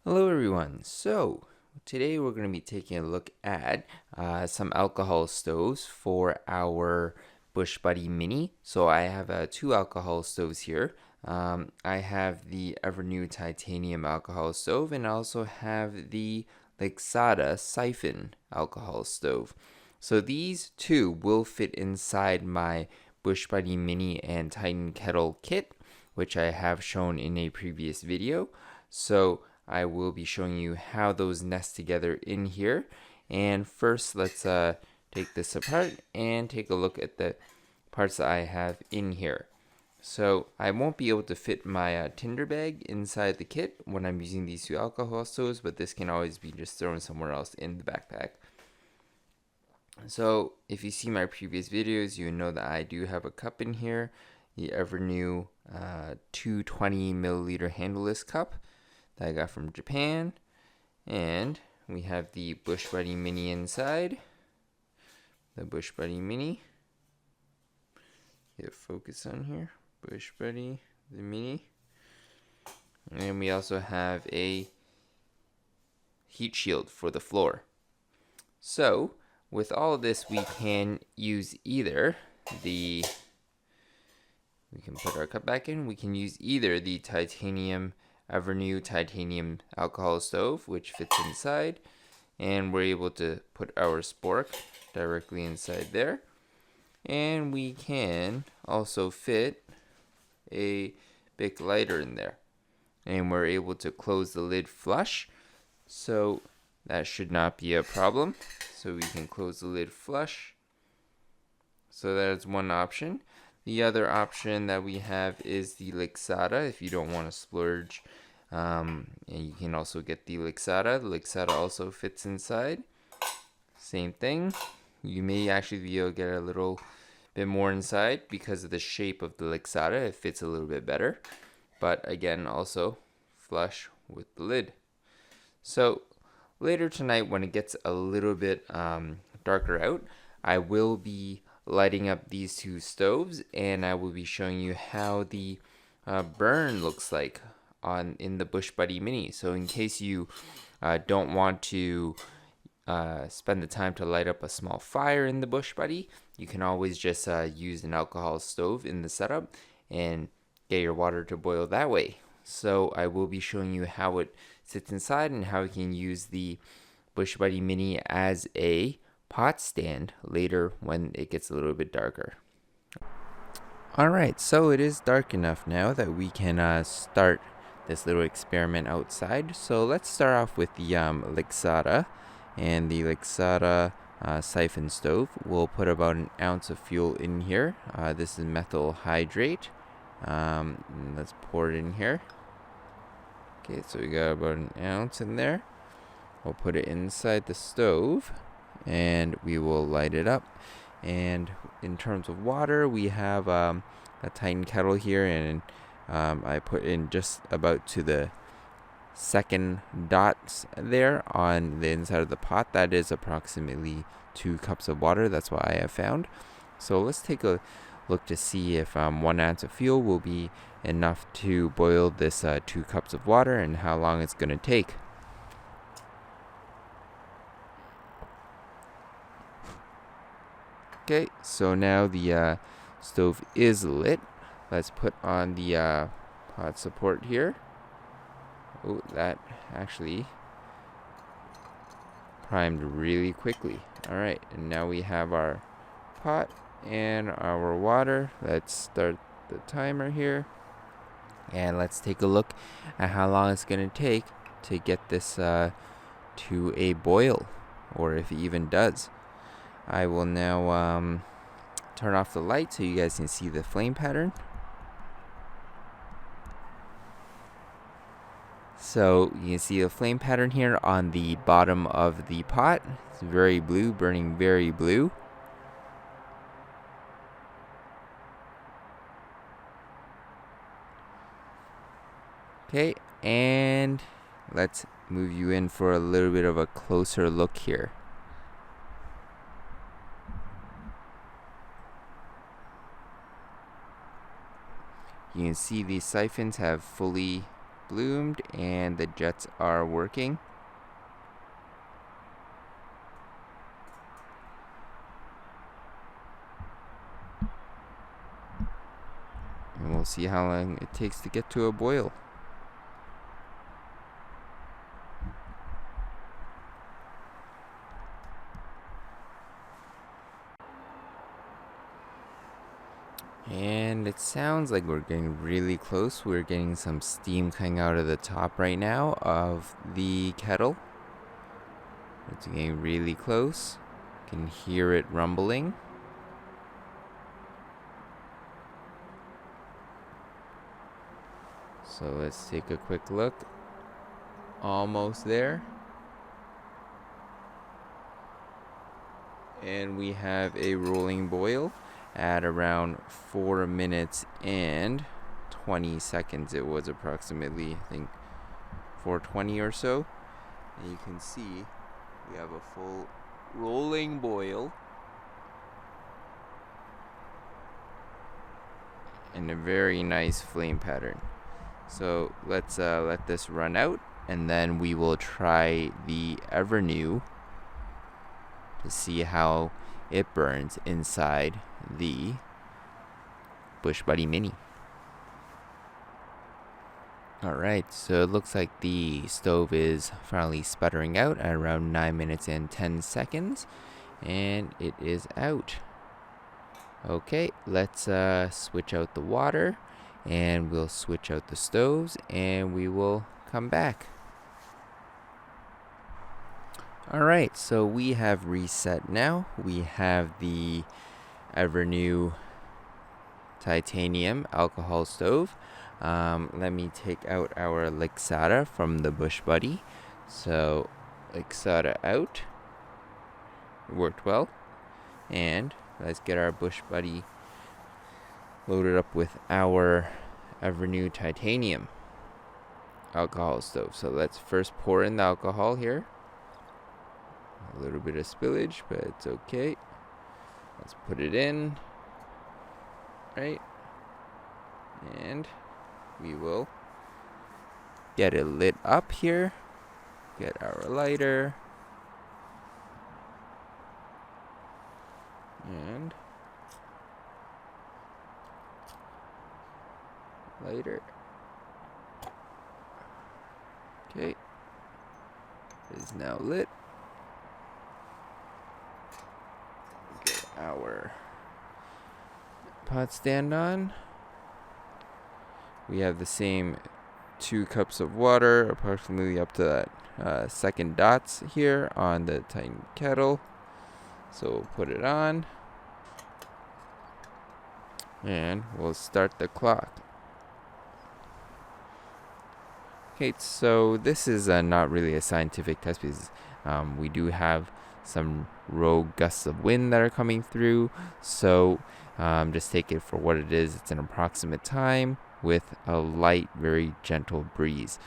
Hello everyone. So today we're going to be taking a look at some alcohol stoves for our Bushbuddy Mini. So I have two alcohol stoves here. I have the Evernew Titanium alcohol stove, and I also have the Lixada siphon alcohol stove. So these two will fit inside my Bushbuddy Mini and Titan kettle kit, which I have shown in a previous video. So I will be showing you how those nest together in here. And first, let's take this apart and take a look at the parts that I have in here. So I won't be able to fit my tinder bag inside the kit when I'm using these two alcohol stoves, but this can always be just thrown somewhere else in the backpack. So if you see my previous videos, you know that I do have a cup in here, the Evernew 220 milliliter handleless cup that I got from Japan. And we have the Bushbuddy Mini inside. The Bushbuddy Mini. Get focus on here. Bushbuddy, the Mini. And we also have a heat shield for the floor. So, with all of this, we can use either we can put our cup back in. We can use either the Evernew Titanium alcohol stove, which fits inside, and we're able to put our spork directly inside there. And we can also fit a big lighter in there, and we're able to close the lid flush, so that should not be a problem. So we can close the lid flush. So that is one option. The other option that we have is the Lixada, if you don't want to splurge. And you can also get the Lixada. The Lixada also fits inside. Same thing. You may actually be able to get a little bit more inside because of the shape of the Lixada. It fits a little bit better. But again, also flush with the lid. So later tonight, when it gets a little bit darker out, I will be lighting up these two stoves, and I will be showing you how the burn looks like in the Bushbuddy Mini. So in case you don't want to spend the time to light up a small fire in the Bushbuddy, you can always just use an alcohol stove in the setup and get your water to boil that way. So I will be showing you how it sits inside and how you can use the Bushbuddy Mini as a pot stand later when it gets a little bit darker. Alright, so it is dark enough now that we can start this little experiment outside. So let's start off with the Lixada, and the Lixada siphon stove. We'll put about an ounce of fuel in here. This is methyl hydrate. Let's pour it in here. Okay, so we got about an ounce in there. We'll put it inside the stove, and we will light it up. And in terms of water, we have a Titan kettle here, and I put in just about to the second dots there on the inside of the pot. That is approximately 2 cups of water. That's what I have found. So let's take a look to see if 1 ounce of fuel will be enough to boil this 2 cups of water, and how long it's going to take. Okay, so now the stove is lit. Let's put on the pot support here. Oh, that actually primed really quickly. Alright, and now we have our pot and our water. Let's start the timer here, and let's take a look at how long it's going to take to get this to a boil, or if it even does. I will now turn off the light so you guys can see the flame pattern. So you can see the flame pattern here on the bottom of the pot. It's very blue, burning very blue. Okay, and let's move you in for a little bit of a closer look here. You can see these siphons have fully bloomed and the jets are working. And we'll see how long it takes to get to a boil. And it sounds like we're getting really close. We're getting some steam coming out of the top right now of the kettle. It's getting really close. You can hear it rumbling. So let's take a quick look. Almost there. And we have a rolling boil at around 4 minutes and 20 seconds. It was approximately, I think, 4:20 or so. And you can see we have a full rolling boil and a very nice flame pattern. So let's let this run out, and then we will try the Evernew to see how it burns inside the Bushbuddy Mini. Alright, so it looks like the stove is finally sputtering out at around 9 minutes and 10 seconds, and it is out. Okay, let's switch out the water, and we'll switch out the stoves, and we will come back. Alright, so we have reset now. We have the Evernew Titanium alcohol stove. Let me take out our Lixada from the Bushbuddy. So, Lixada out. It worked well. And let's get our Bushbuddy loaded up with our Evernew Titanium alcohol stove. So let's first pour in the alcohol here. A little bit of spillage, but it's okay. Let's put it in. Right. And we will get it lit up here. Get our lighter. And lighter. Okay. It is now lit. Get our pot stand on. We have the same 2 cups of water, approximately up to that second dots here on the tiny kettle. So we'll put it on, and we'll start the clock. Okay, so this is not really a scientific test because we do have some rogue gusts of wind that are coming through. So just take it for what it is. It's an approximate time with a light, very gentle breeze.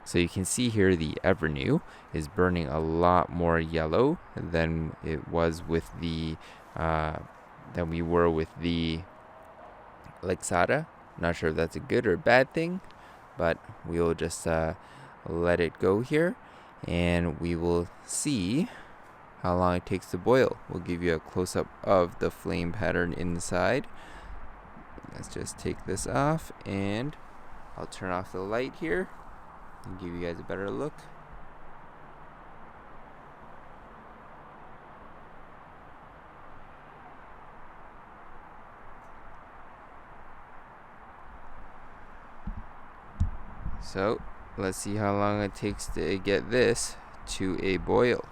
So you can see here the Evernew is burning a lot more yellow than it was with the than we were with the Lixada. Not sure if that's a good or bad thing, but we will just let it go here, and we will see how long it takes to boil. We'll give you a close-up of the flame pattern inside. Let's just take this off, and I'll turn off the light here and give you guys a better look. So let's see how long it takes to get this to a boil.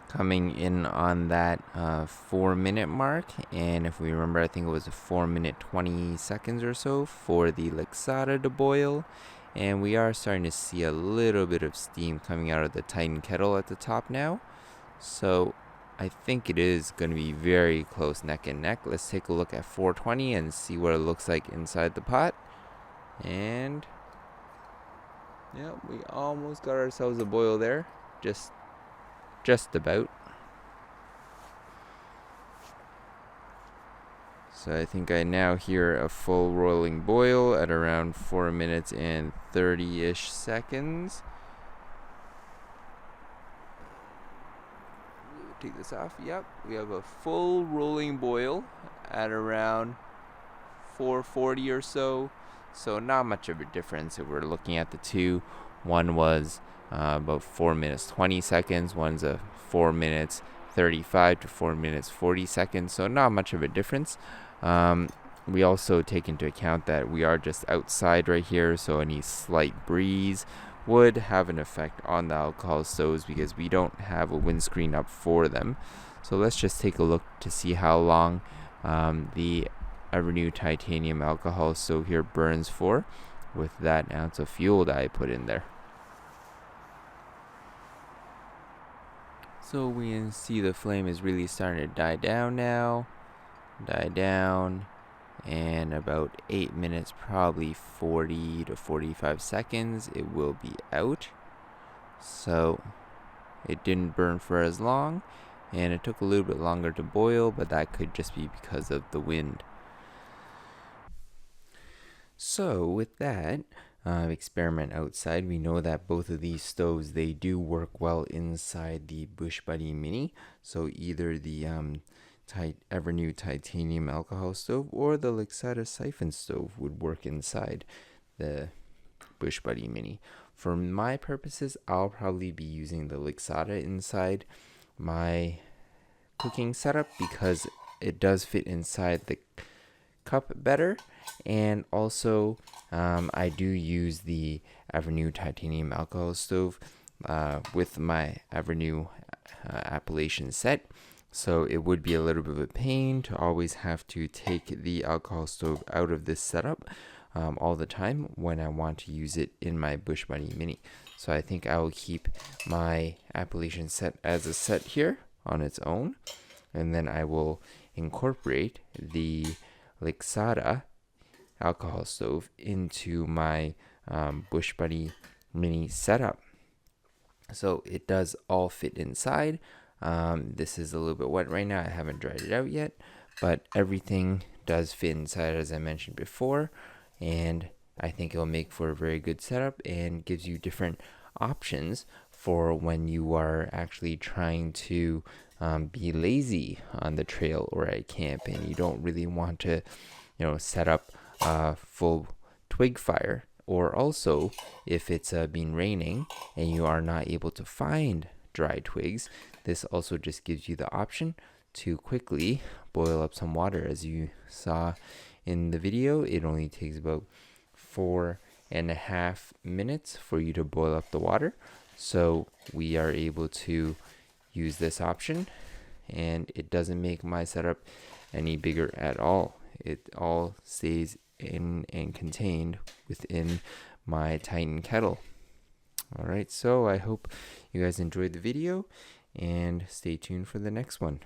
Coming in on that 4-minute mark, and if we remember, I think it was a 4-minute 20 seconds or so for the Lixada to boil, and we are starting to see a little bit of steam coming out of the Titan kettle at the top now. So I think it is going to be very close neck and neck. Let's take a look at 420 and see what it looks like inside the pot. And yeah, we almost got ourselves a boil there. Just about. So I think I now hear a full rolling boil at around 4 minutes and 30-ish seconds. Take this off. Yep, we have a full rolling boil at around 440 or so. So not much of a difference if we're looking at the two. One was about 4 minutes 20 seconds. One's a 4 minutes 35 to 4 minutes 40 seconds. So not much of a difference. We also take into account that we are just outside right here, so any slight breeze would have an effect on the alcohol stoves because we don't have a windscreen up for them. So let's just take a look to see how long the Evernew Titanium alcohol stove here burns for with that ounce of fuel that I put in there. So we can see the flame is really starting to die down now. Die down. And about 8 minutes, probably 40 to 45 seconds, it will be out. So it didn't burn for as long, and it took a little bit longer to boil, but that could just be because of the wind. So with that experiment outside, we know that both of these stoves, they do work well inside the Bushbuddy Mini. So either the Evernew Titanium alcohol stove or the Lixada siphon stove would work inside the Bushbuddy Mini. For my purposes, I'll probably be using the Lixada inside my cooking setup because it does fit inside the cup better, and also I do use the Evernew Titanium alcohol stove with my Evernew Appellation set. So it would be a little bit of a pain to always have to take the alcohol stove out of this setup all the time when I want to use it in my Bushbuddy Mini. So I think I will keep my Appellation set as a set here on its own, and then I will incorporate the Lixada alcohol stove into my Bushbuddy Mini setup. So it does all fit inside. This is a little bit wet right now. I haven't dried it out yet, but everything does fit inside as I mentioned before, and I think it'll make for a very good setup and gives you different options for when you are actually trying to be lazy on the trail or at camp and you don't really want to, set up a full twig fire. Or also, if it's been raining and you are not able to find dry twigs, this also just gives you the option to quickly boil up some water. As you saw in the video, it only takes about 4.5 minutes for you to boil up the water. So we are able to use this option, and it doesn't make my setup any bigger at all. It all stays in and contained within my Titan kettle. Alright, so I hope you guys enjoyed the video and stay tuned for the next one.